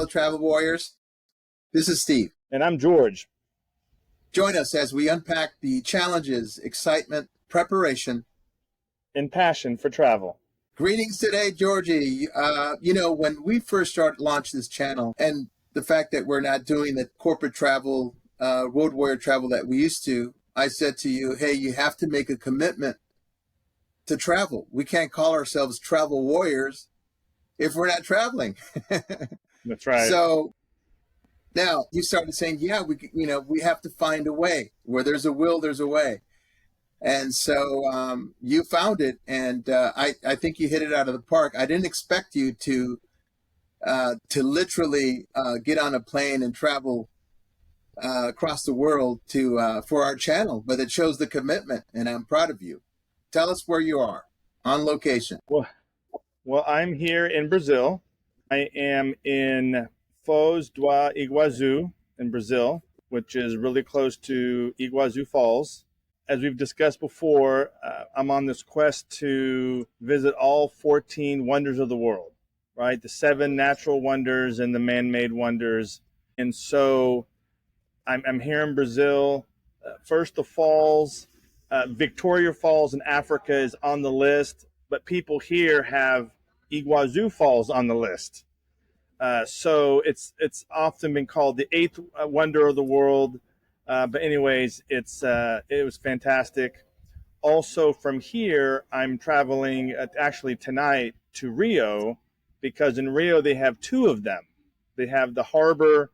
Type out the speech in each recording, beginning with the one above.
fellow travel warriors. This is Steve. And I'm George. Join us as we unpack the challenges, excitement, preparation, and passion for travel. Greetings today, Georgie. When we first launched this channel, and the fact that we're not doing the corporate travel, road warrior travel that we used to, I said to you, hey, you have to make a commitment to travel. We can't call ourselves travel warriors if we're not traveling. That's right. So now you started saying, yeah, we have to find a way. Where there's a will, there's a way. And so you found it, and I think you hit it out of the park. I didn't expect you to literally get on a plane and travel across the world for our channel, but it shows the commitment, and I'm proud of you. Tell us where you are on location. Well, I'm here in Brazil. I am in Foz do Iguazu in Brazil, which is really close to Iguazu Falls. As we've discussed before, I'm on this quest to visit all 14 wonders of the world, right? The 7 natural wonders and the man-made wonders. And so I'm here in Brazil. First, the falls. Victoria Falls in Africa is on the list, but people here have Iguazu Falls on the list. So it's often been called the 8th wonder of the world. But anyways, it was fantastic. Also from here, I'm traveling actually tonight to Rio, because in Rio they have 2 of them. They have the harbor,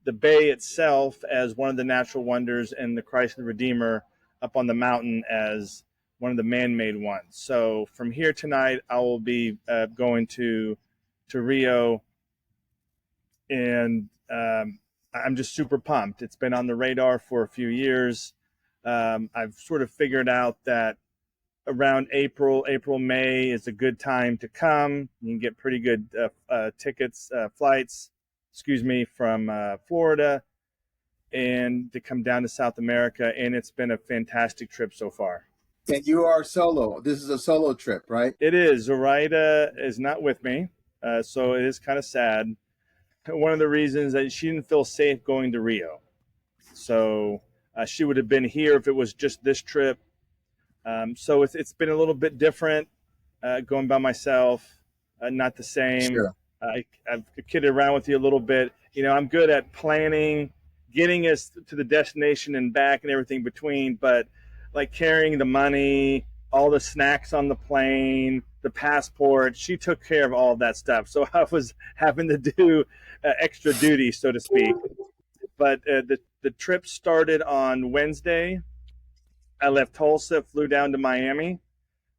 the bay itself as one of the natural wonders, and the Christ the Redeemer up on the mountain as one of the man-made ones. So from here tonight, I will be going to Rio, and I'm just super pumped. It's been on the radar for a few years. I've sort of figured out that around April, May is a good time to come. You can get pretty good flights, from Florida, and to come down to South America. And it's been a fantastic trip so far. And you are solo. This is a solo trip, right? It is. Zoraida is not with me, so it is kind of sad. One of the reasons that she didn't feel safe going to Rio. So she would have been here if it was just this trip. So it's been a little bit different going by myself, not the same. Sure. I've kidded around with you a little bit. I'm good at planning, getting us to the destination and back and everything between, but like carrying the money, all the snacks on the plane, the passport, she took care of all of that stuff. So I was having to do extra duty, so to speak. But the trip started on Wednesday. I left Tulsa, flew down to Miami.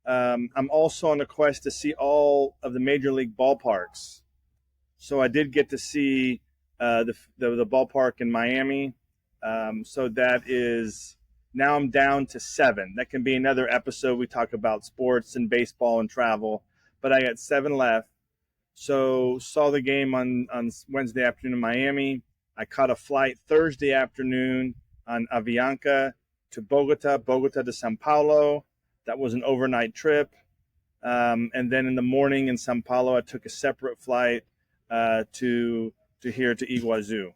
I'm also on a quest to see all of the major league ballparks. So I did get to see the ballpark in Miami. So that is, now I'm down to 7. That can be another episode. We talk about sports and baseball and travel, but I got 7 left. So saw the game on Wednesday afternoon in Miami. I caught a flight Thursday afternoon on Avianca to Bogota to Sao Paulo. That was an overnight trip. And then in the morning in Sao Paulo, I took a separate flight to Iguazu.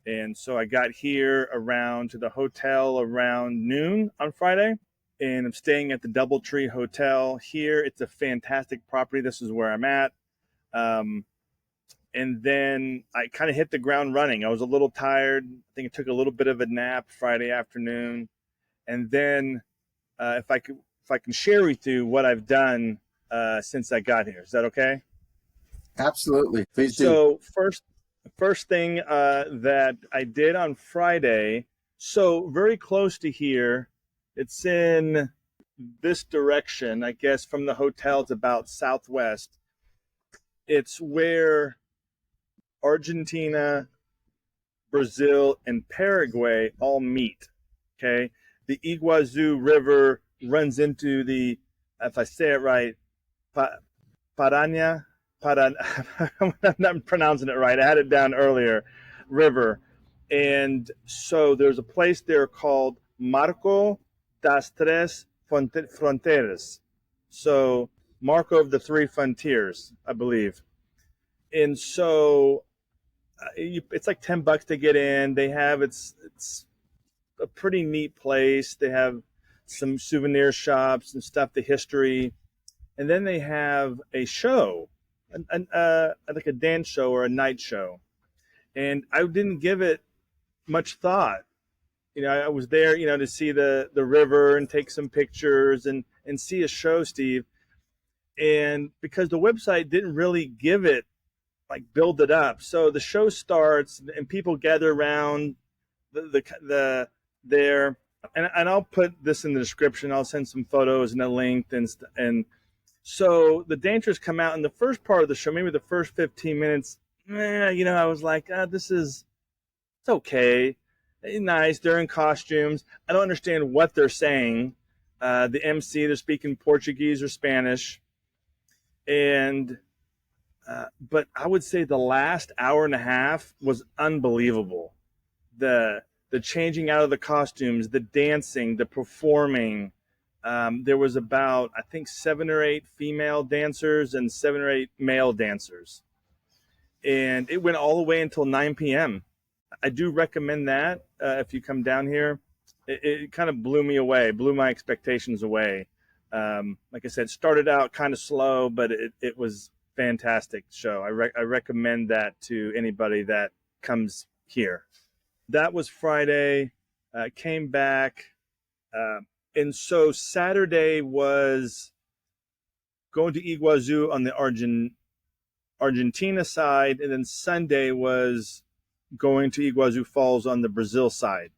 And so I got here to the hotel around noon on Friday, and I'm staying at the DoubleTree Hotel here. It's a fantastic property. This is where I'm at. And then I kind of hit the ground running. I was a little tired. I think I took a little bit of a nap Friday afternoon. And then if I can share with you what I've done since I got here. Is that okay? Absolutely. Please do. So first thing that I did on Friday, so very close to here, it's in this direction, I guess from the hotel it's about southwest. It's where Argentina, Brazil, and Paraguay all meet, okay? The Iguazu River runs into the, if I say it right, Paraná, I'm not pronouncing it right. I had it down earlier, river. And so there's a place there called Marco das Tres Fronteiras. So Marco of the Three Frontiers, I believe. And so It's like $10 to get in. They have it's a pretty neat place. They have some souvenir shops and stuff, the history, and then they have a show, like a dance show or a night show. And I didn't give it much thought. I was there, to see the river and take some pictures and see a show, Steve. And because the website didn't really give it, like, build it up, so the show starts and people gather around the there, and I'll put this in the description. I'll send some photos and a link, and so the dancers come out in the first part of the show, maybe the first 15 minutes. I was like, it's okay, nice. They're in costumes. I don't understand what they're saying. The MC, they're speaking Portuguese or Spanish, and but I would say the last hour and a half was unbelievable. The changing out of the costumes, the dancing, the performing. There was about, I think, 7 or 8 female dancers and 7 or 8 male dancers. And it went all the way until 9 p.m. I do recommend that if you come down here. It kind of blew me away, blew my expectations away. Like I said, started out kind of slow, but it was fantastic show. I recommend that to anybody that comes here. That was Friday. Came back. And so Saturday was going to Iguazu on the Argentina side, and then Sunday was going to Iguazu Falls on the Brazil side.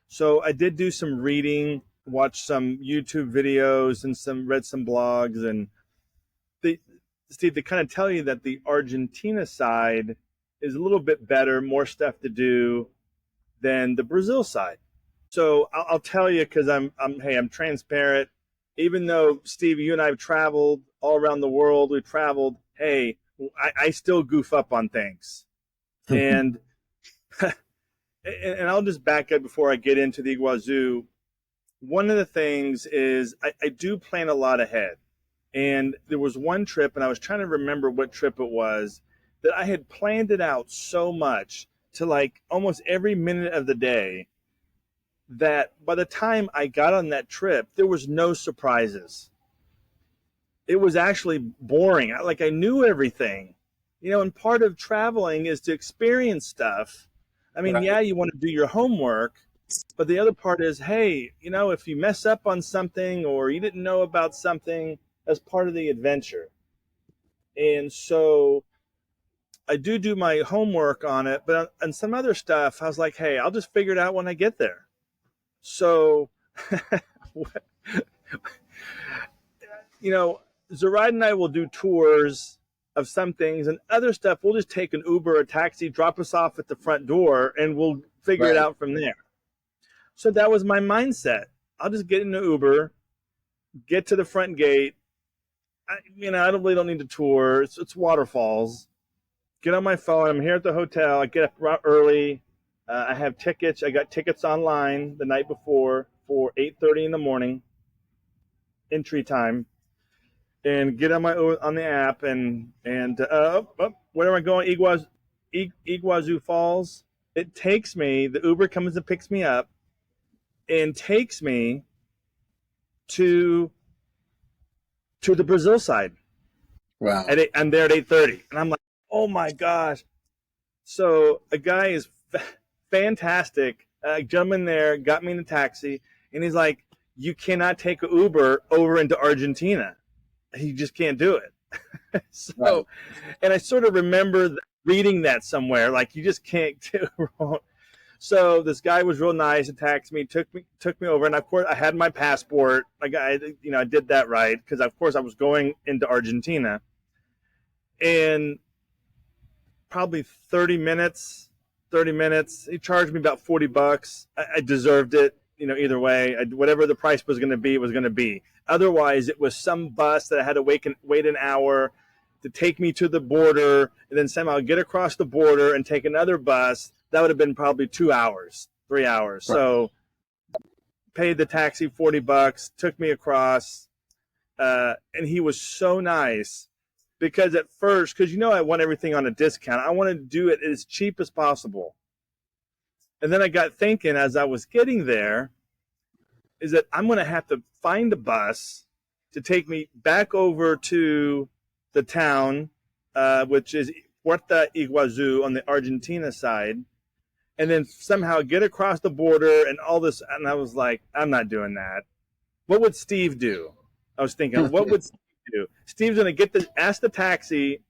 So I did do some reading, watched some YouTube videos, and read some blogs, and Steve, they kind of tell you that the Argentina side is a little bit better, more stuff to do than the Brazil side. So I'll tell you, because I'm transparent. Even though, Steve, you and I have traveled all around the world, we've traveled. Hey, I still goof up on things, and and I'll just back up before I get into the Iguazu. One of the things is I do plan a lot ahead. And there was one trip, and I was trying to remember what trip it was, that I had planned it out so much to, like, almost every minute of the day, that by the time I got on that trip, there was no surprises. It was actually boring. I knew everything. And part of traveling is to experience stuff. I mean, yeah, you want to do your homework, but the other part is, hey, if you mess up on something or you didn't know about something, as part of the adventure. And so I do my homework on it, but on some other stuff, I was like, hey, I'll just figure it out when I get there. So, Zoraida and I will do tours of some things, and other stuff, we'll just take an Uber or a taxi, drop us off at the front door, and we'll figure it out from there. So that was my mindset. I'll just get in an Uber, get to the front gate. I really don't need a tour. It's waterfalls. Get on my phone. I'm here at the hotel. I get up early. I have tickets. I got tickets online the night before for 8:30 in the morning, entry time, and get on the app and where am I going? Iguazu Falls. It takes me. The Uber comes and picks me up, and takes me to the Brazil side. Wow. I'm there at 8:30, and I'm like, oh my gosh. So a guy is fantastic. A gentleman there got me in a taxi, and he's like, you cannot take an Uber over into Argentina. You just can't do it. So, and I sort of remember reading that somewhere, like, you just can't do it. So this guy was real nice and taxied me, took me over, and of course I had my passport. Like, I did that right, because of course I was going into Argentina. And probably 30 minutes. He charged me about $40. I deserved it. Either way, whatever the price was going to be, it was going to be. Otherwise, it was some bus that I had to wait an hour to take me to the border, and then somehow get across the border and take another bus. That would have been probably 2 hours, 3 hours. Right. So paid the taxi $40, took me across, and he was so nice. because at first, because I want everything on a discount, I wanted to do it as cheap as possible. And then I got thinking as I was getting there, is that I'm going to have to find a bus to take me back over to the town, which is Puerto Iguazu on the Argentina side, and then somehow get across the border and all this. And I was like, I'm not doing that. What would Steve do? I was thinking, what would Steve do? Steve's going to ask the taxi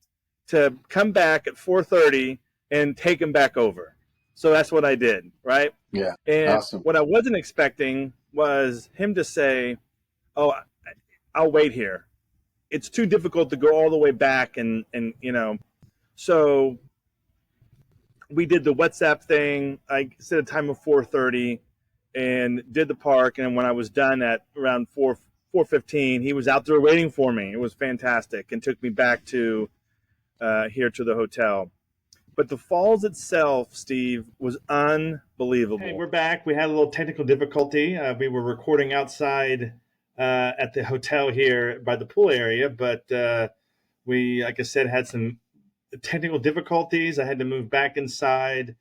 to come back at 4:30 and take him back over. So that's what I did, right? Yeah, And awesome. what I wasn't expecting was him to say, "Oh, I'll wait here. It's too difficult to go all the way back." And so we did the WhatsApp thing. I set a time of 4:30 and did the park. And when I was done at around 4:15, he was out there waiting for me. It was fantastic and took me back to here to the hotel. But the falls itself, Steve, was unbelievable. Hey, we're back. We had a little technical difficulty. We were recording outside at the hotel here by the pool area, but we, like I said, had some technical difficulties. I had to move back inside.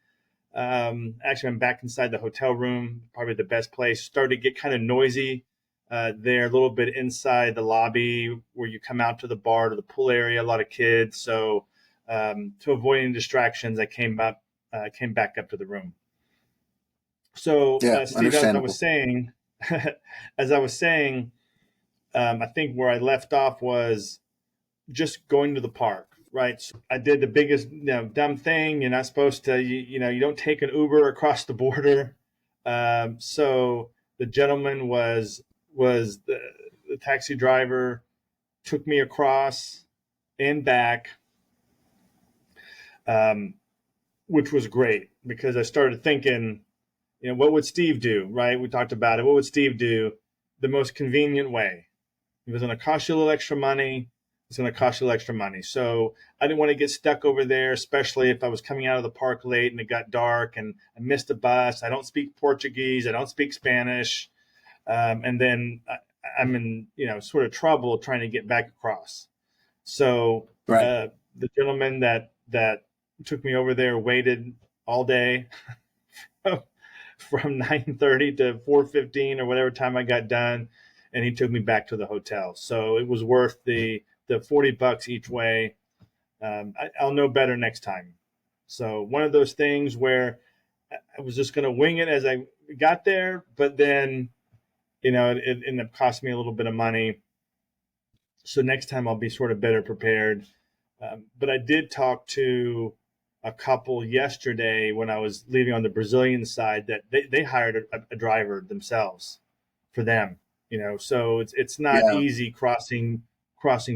Actually, I'm back inside the hotel room, probably the best place. Started to get kind of noisy there, a little bit inside the lobby where you come out to the bar, to the pool area, a lot of kids. So to avoid any distractions, I came back up to the room. So, Steve, as I was saying, I think where I left off was just going to the park, right? So I did the biggest dumb thing. You're not supposed to, you don't take an Uber across the border. So the gentleman was the taxi driver, took me across and back. Which was great because I started thinking, what would Steve do, right? We talked about it. What would Steve do the most convenient way? It was going to cost you a little extra money. It's going to cost you a little extra money. So I didn't want to get stuck over there, especially if I was coming out of the park late and it got dark and I missed a bus. I don't speak Portuguese. I don't speak Spanish. And then I'm in, sort of trouble trying to get back across. So the gentleman that took me over there waited all day from 9:30 to 4:15 or whatever time I got done, and he took me back to the hotel. So it was worth the $40 each way. I'll know better next time. So one of those things where I was just going to wing it as I got there, but then it ended up costing me a little bit of money. So next time I'll be sort of better prepared. But I did talk to a couple yesterday when I was leaving on the Brazilian side that they hired a driver themselves for them, so it's not easy crossing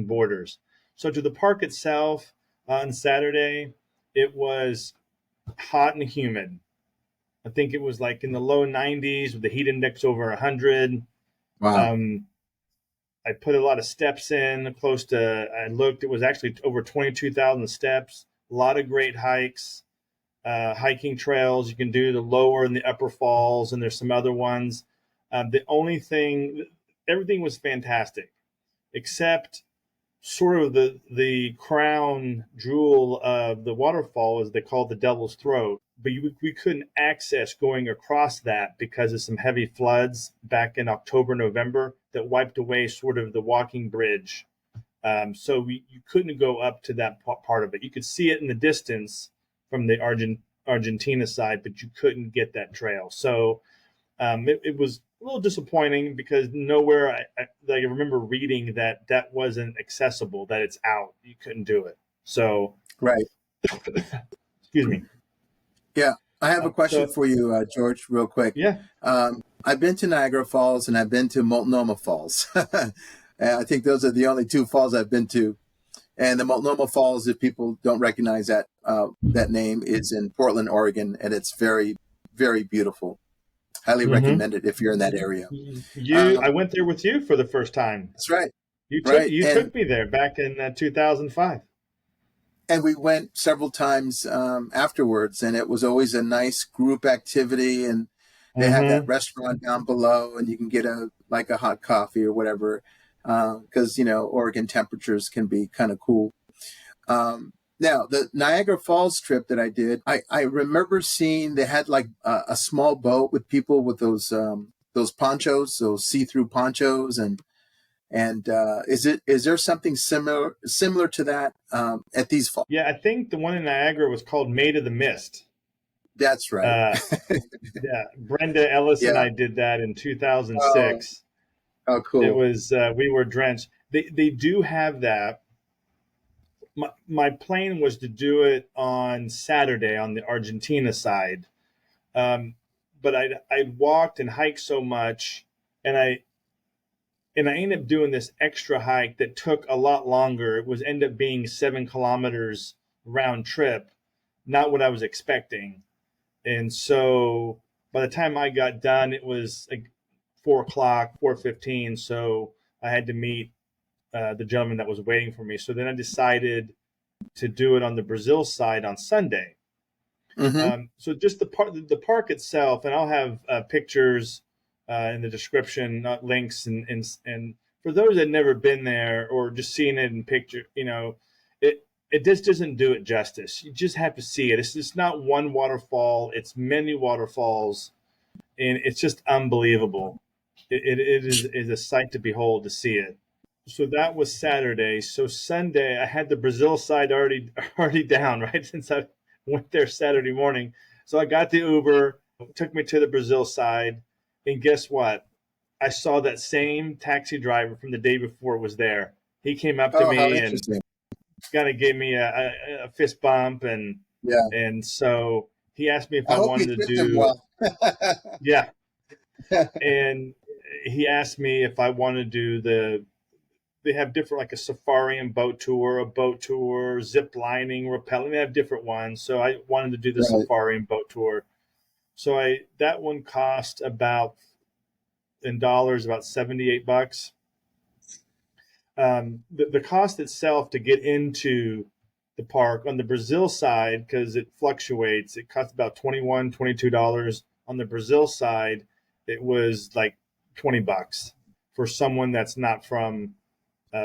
borders. So to the park itself on Saturday, it was hot and humid. I think it was like in the low 90s with the heat index over 100. Wow. I put a lot of steps in it was actually over 22,000 steps. A lot of great hikes, hiking trails you can do, the lower and the upper falls, and there's some other ones. The only thing, everything was fantastic, except sort of the crown jewel of the waterfall, as they call it, the Devil's Throat. But we couldn't access going across that because of some heavy floods back in October, November that wiped away sort of the walking bridge. So you couldn't go up to that part of it. You could see it in the distance from the Argentina side, but you couldn't get that trail. So it was a little disappointing because nowhere I remember reading that wasn't accessible, that it's out. You couldn't do it. So right. Excuse me. Yeah, I have a question for you, George, real quick. Yeah. I've been to Niagara Falls and I've been to Multnomah Falls. I think those are the only two falls I've been to. And the Multnomah Falls, if people don't recognize that name, is in Portland, Oregon, and it's very, very beautiful. Highly recommend it if you're in that area. I went there with you for the first time. That's right. You took me there back in 2005. And we went several times afterwards, and it was always a nice group activity. And they have that restaurant down below, and you can get a hot coffee or whatever, because Oregon temperatures can be kind of cool. Now, the Niagara Falls trip that I did, I remember seeing they had like a small boat with people with those ponchos, those see-through ponchos, and is there something similar to that at these falls? Yeah, I think the one in Niagara was called Maid of the Mist. That's right. Uh, yeah, Brenda Ellis and Yeah. I did that in Oh, 2006. oh, It cool. was we were drenched. They do have that. My plan was to do it on Saturday on the Argentina side, um, but I walked and hiked so much, and I ended up doing this extra hike that took a lot longer. It was end up being 7 kilometers round trip, not what I was expecting. And so by the time I got done, it was like 4 o'clock, 4:15. So I had to meet the gentleman that was waiting for me. So then I decided to do it on the Brazil side on Sunday. Mm-hmm. So just the park itself, and I'll have pictures in the description, links, and for those that never been there or just seen it in picture, it just doesn't do it justice. You just have to see it. It's just not one waterfall; it's many waterfalls, and it's just unbelievable. It is a sight to behold to see it. So that was Saturday. So Sunday, I had the Brazil side already down, right? Since I went there Saturday morning. So I got the Uber, took me to the Brazil side, and guess what? I saw that same taxi driver from the day before was there. He came up to Oh, how me and interesting. kind of gave me a fist bump, Yeah. and so he asked me if I I hope you wanted to tipped him do, well. yeah, and he asked me if I wanted to do they have different, like a safari and a boat tour, zip lining, rappelling. They have different ones. So I wanted to do the Right. safari and boat tour. So that one cost about in dollars about $78. The cost itself to get into the park on the Brazil side, because it fluctuates, it costs about 21, $22. On the Brazil side, it was like $20 for someone that's not from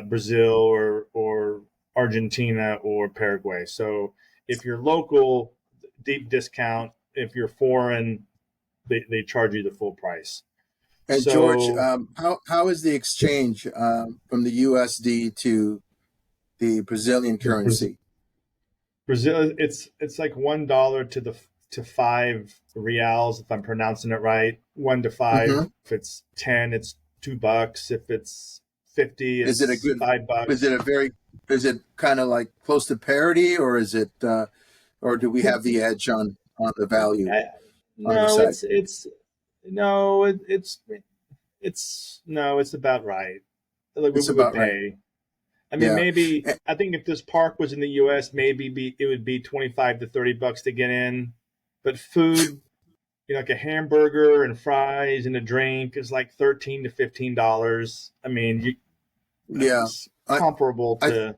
Brazil or Argentina or Paraguay. So if you're local, deep discount. If you're foreign, they charge you the full price. And George, So how is the exchange from the USD to the Brazilian currency? Brazil, it's like $1 to 5 reals if I'm pronouncing it right. 1 to 5. Hmm. If it's 10, it's $2. If it's 50, Is it a it's good? five Is bucks. it a very? Is it kind of like close to parity, or is it? Or do we have the edge on the value I, on the no, side? it's no, it's no, it's about right. Like It's we would about right. pay. I mean, Yeah. maybe Eh, I think if this park was in the U.S., it would be 25 to $30 to get in. But food, like a hamburger and fries and a drink is like $13 to $15. I mean, yeah. it's I comparable I to.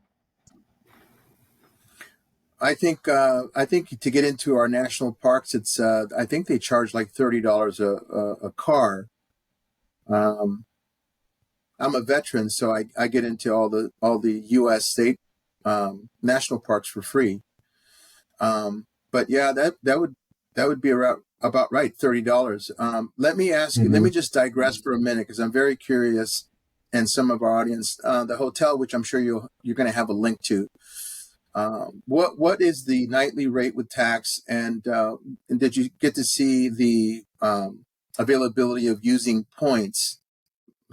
I think to get into our national parks, it's I think they charge like $30 a car. Um, I'm a veteran, so I get into all the U.S. state national parks for free. But yeah, that would be about right, $30. Let me ask you. Let Mhm. me just digress for a minute because I'm very curious, and some of our audience, the hotel, which I'm sure you're going to have a link to. What is the nightly rate with tax, and did you get to see the availability of using points,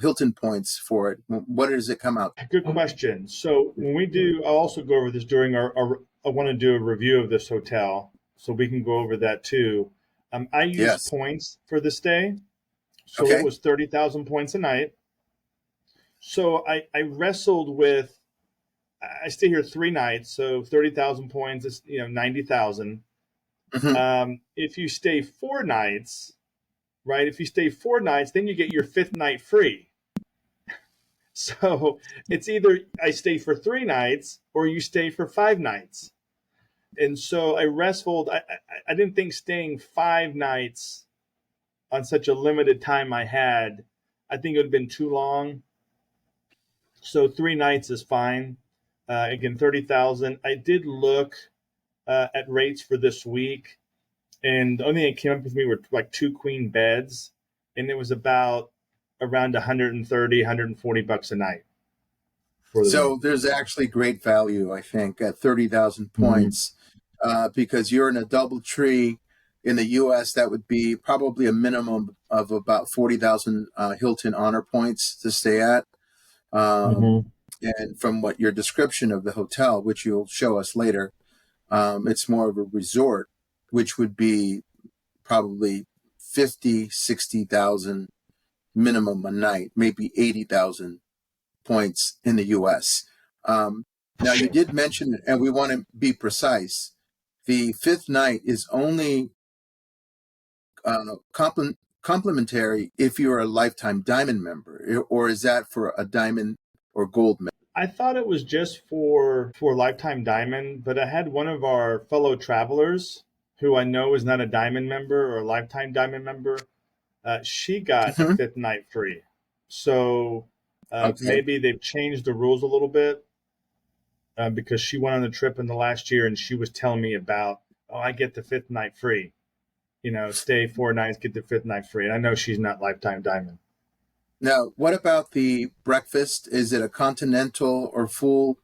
Hilton points for it? What does it come out? Good question. So when we do, I'll also go over this during our I want to do a review of this hotel, so we can go over that too. I use Yes. points for this day, so it Okay. was 30,000 points a night. So I wrestled with. I stay here 3 nights, so 30,000 points is 90,000. Hmm. If you stay 4 nights, right? If you stay 4 nights, then you get your fifth night free. So it's either I stay for 3 nights or you stay for 5 nights. And so I wrestled. I didn't think staying 5 nights on such a limited time I think it would have been too long. So 3 nights is fine. Again, 30,000. I did look at rates for this week, and the only thing that came up with me were like two queen beds, and it was about around 130, 140 bucks a night for the So room. there's actually great value, I think, at 30,000 Mm-hmm. points, because you're in a DoubleTree in the U.S. That would be probably a minimum of about 40,000 Hilton Honor points to stay at. Um, Mm-hmm. and from what your description of the hotel, which you'll show us later, it's more of a resort, which would be probably 50, 60,000 minimum a night, maybe 80,000 points in the U.S. Now, you did mention, and we want to be precise, the fifth night is only complimentary if you're a lifetime diamond member, or is that for a diamond or gold member? I thought it was just for lifetime diamond, but I had one of our fellow travelers who I know is not a diamond member or a lifetime diamond member. She got a Mhm. fifth night free. So Okay. maybe they've changed the rules a little bit, because she went on the trip in the last year and she was telling me about, oh, I get the fifth night free. Stay 4 nights, get the fifth night free. And I know she's not lifetime diamond. Now, what about the breakfast? Is it a continental or full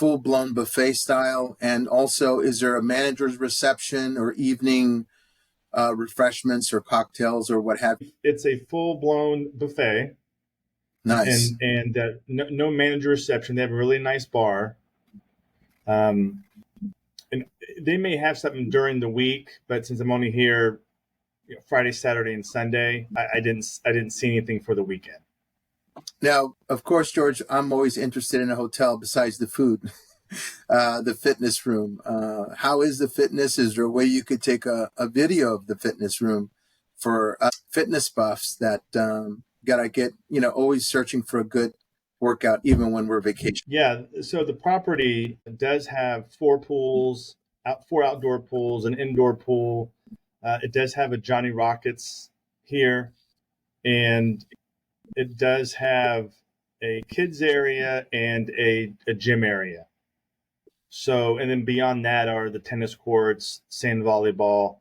blown buffet style? And also, is there a manager's reception or evening refreshments or cocktails or what have you? It's a full blown buffet, Nice. and no manager reception. They have a really nice bar. Um, and they may have something during the week, but since I'm only here, Friday, Saturday, and Sunday, I didn't see anything for the weekend. Now, of course, George, I'm always interested in a hotel besides the food, the fitness room. How is the fitness? Is there a way you could take a video of the fitness room for fitness buffs that gotta get, always searching for a good workout, even when we're vacationing? Yeah, so the property does have four pools, four outdoor pools, an indoor pool. It does have a Johnny Rockets here, and it does have a kids area and a gym area. So, and then beyond that are the tennis courts, sand volleyball.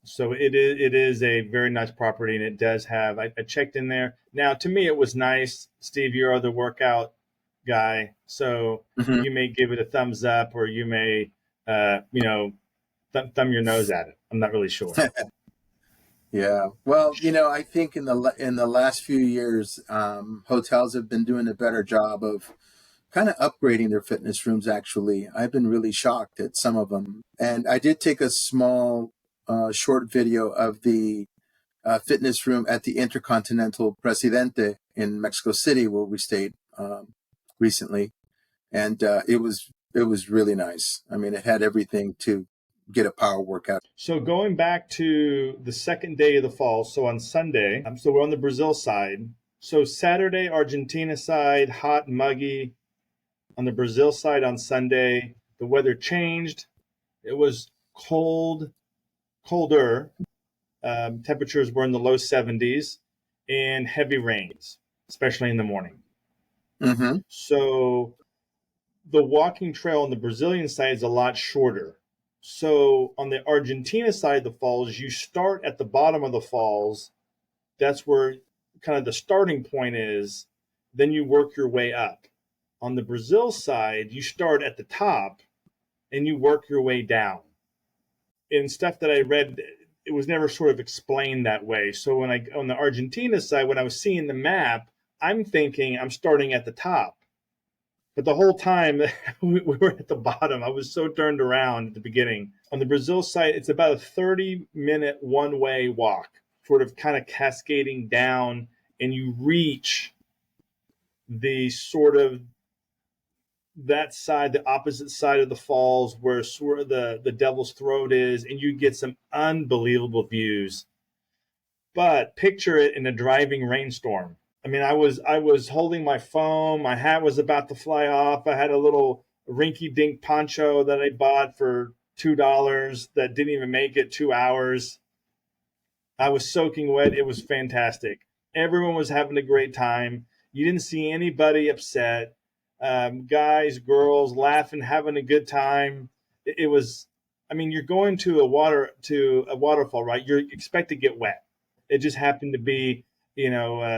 So it is a very nice property, and it does have. I checked in there. Now, to me, it was nice. Steve, you're the workout guy, so Mhm. you may give it a thumbs up, or you may, thumb your nose at it. I'm not really sure. Yeah. Well, I think in the last few years, hotels have been doing a better job of kind of upgrading their fitness rooms. Actually, I've been really shocked at some of them, and I did take a small, short video of the fitness room at the Intercontinental Presidente in Mexico City, where we stayed recently, and it was really nice. I mean, it had everything to get a power workout. So going back to the second day of the fall, so on Sunday, so we're on the Brazil side. So Saturday, Argentina side, hot and muggy. On the Brazil side on Sunday, the weather changed. It was colder. Temperatures were in the low 70s and heavy rains, especially in the morning. Mm-hmm. So the walking trail on the Brazilian side is a lot shorter. So on the Argentina side of the falls, you start at the bottom of the falls. That's where kind of the starting point is. Then you work your way up. On the Brazil side, you start at the top and you work your way down. In stuff that I read, it was never sort of explained that way. So when I on the Argentina side, when I was seeing the map, I'm thinking I'm starting at the top. But the whole time we were at the bottom. I was so turned around at the beginning. On the Brazil side, it's about a 30-minute one-way walk, sort of kind of cascading down, and you reach the sort of that side, the opposite side of the falls where the Devil's Throat is, and you get some unbelievable views. But picture it in a driving rainstorm. I mean, I was holding my phone. My hat was about to fly off. I had a little rinky-dink poncho that I bought for $2 that didn't even make it 2 hours. I was soaking wet. It was fantastic. Everyone was having a great time. You didn't see anybody upset. guys, girls, laughing, having a good time. It was, I mean, you're going to a waterfall, right? You expect to get wet. It just happened to be,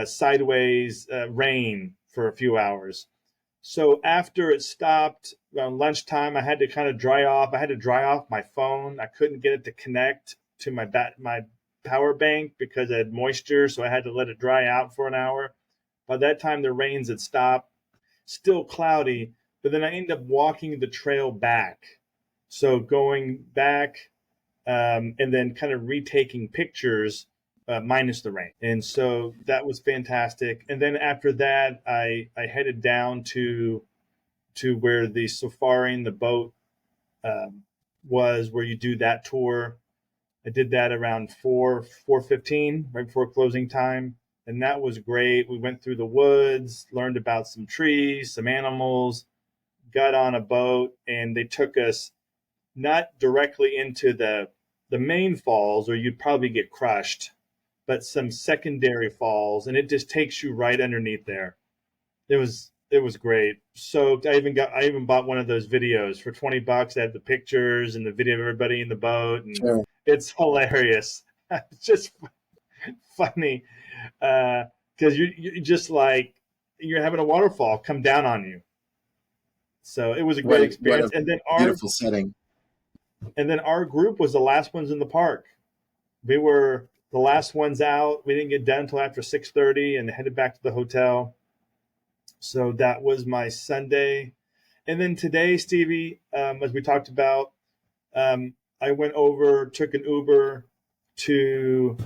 sideways rain for a few hours. So after it stopped around lunchtime, I had to kind of dry off. I had to dry off my phone. I couldn't get it to connect to my power bank because I had moisture, so I had to let it dry out for an hour. By that time, the rains had stopped. Still cloudy, but then I ended up walking the trail back. So going back and then kind of retaking pictures minus the rain. And so that was fantastic. And then after that, I headed down to where the safari and the boat was, where you do that tour. I did that around 4:15, right before closing time, and that was great. We went through the woods, learned about some trees, some animals, got on a boat, and they took us not directly into the main falls, or you'd probably get crushed, but some secondary falls, and it just takes you right underneath there. It was great. So I even bought one of those videos for $20. I had the pictures and the video of everybody in the boat, and Sure. it's hilarious. It's just funny because you just like you're having a waterfall come down on you. So it was a great What experience. a beautiful setting. And then our group was the last ones in the park. We were the last ones out. We didn't get done until after 6:30 and headed back to the hotel. So that was my Sunday. And then today, Stevie, as we talked about, I went over, took an Uber to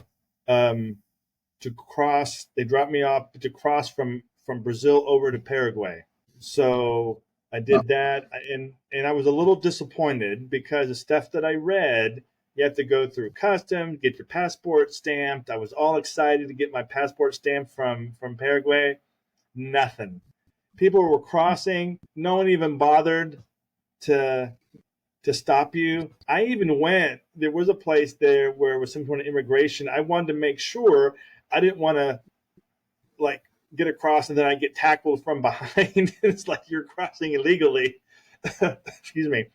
cross. They dropped me off to cross from Brazil over to Paraguay. So I did that, and I was a little disappointed because the stuff that I read, you have to go through customs, get your passport stamped. I was all excited to get my passport stamped from Paraguay. Nothing. People were crossing. No one even bothered to stop you. I even went. There was a place there where it was some kind of immigration. I wanted to make sure. I didn't want to like get across and then I get tackled from behind. It's like you're crossing illegally. Excuse me.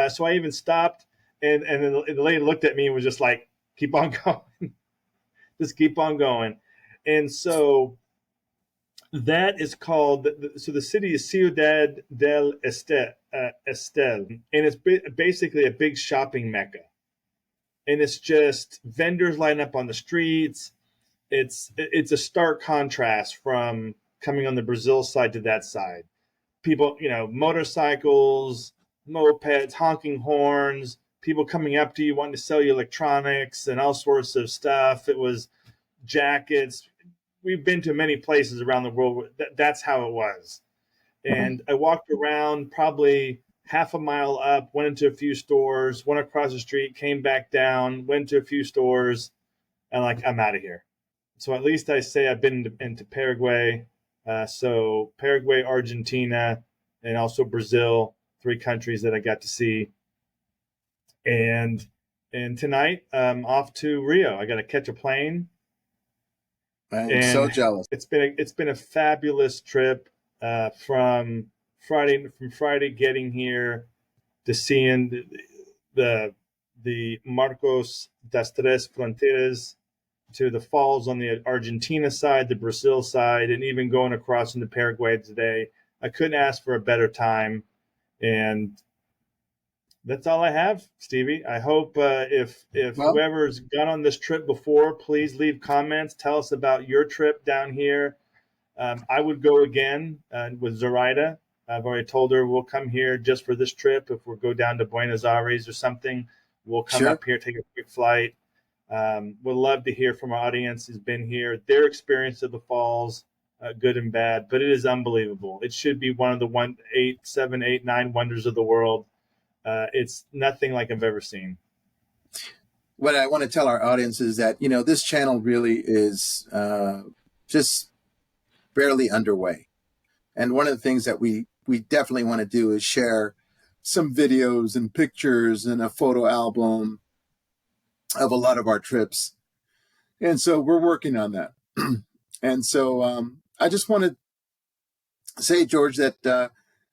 So I even stopped, and then the lady looked at me and was just like, "Keep on going, just keep on going." And so that is called. So the city is Ciudad del Estel, and it's basically a big shopping mecca. And it's just vendors line up on the streets. It's a stark contrast from coming on the Brazil side to that side. People, motorcycles, mopeds, honking horns, people coming up to you wanting to sell you electronics and all sorts of stuff. It was jackets. We've been to many places around the world. That's how it was. And I walked around probably half a mile up, went into a few stores, went across the street, came back down, went to a few stores, and I'm out of here. So at least I say I've been into Paraguay. So Paraguay, Argentina, and also Brazil, 3 countries that I got to see. And tonight I'm off to Rio. I got to catch a plane. I'm so jealous. It's been a fabulous trip from Friday getting here to seeing the Marcos das Tres Fronteiras, to the falls on the Argentina side, the Brazil side, and even going across into Paraguay today. I couldn't ask for a better time. And that's all I have, Stevie. I hope if whoever's gone on this trip before, please leave comments. Tell us about your trip down here. I would go again with Zoraida. I've already told her we'll come here just for this trip. If we go down to Buenos Aires or something, we'll come up here, take a quick flight. We'd love to hear from our audience who's been here, their experience of the falls, good and bad, but it is unbelievable. It should be one of the 8, 7, 8, 9 wonders of the world. It's nothing like I've ever seen. What I want to tell our audience is that, this channel really is just barely underway. And one of the things that we definitely want to do is share some videos and pictures and a photo album of a lot of our trips. And so we're working on that. And so I just want to say, George, that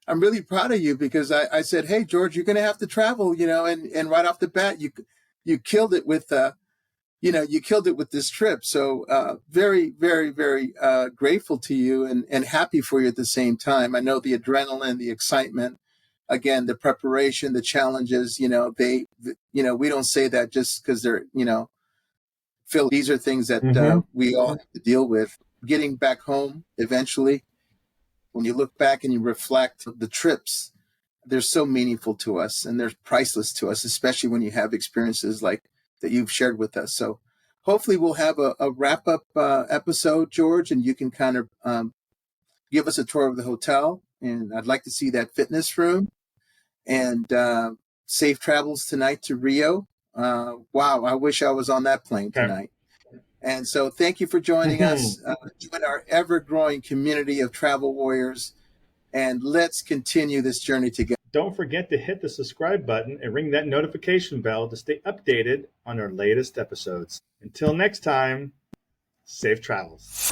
I'm really proud of you because I said, hey, George, you're going to have to travel, and right off the bat, you killed it with, you killed it with this trip. So very, very, very grateful to you and happy for you at the same time. I know the adrenaline, the excitement, again, the preparation, the challenges, we don't say that just because they're, Phil, these are things that we all have to deal with. Getting back home eventually, when you look back and you reflect the trips, they're so meaningful to us and they're priceless to us, especially when you have experiences like that you've shared with us. So hopefully we'll have a wrap up episode, George, and you can kind of give us a tour of the hotel. And I'd like to see that fitness room and safe travels tonight to Rio. Wow, I wish I was on that plane tonight. And so thank you for joining us, join our ever-growing community of travel warriors, and let's continue this journey together. Don't forget to hit the subscribe button and ring that notification bell to stay updated on our latest episodes. Until next time, safe travels.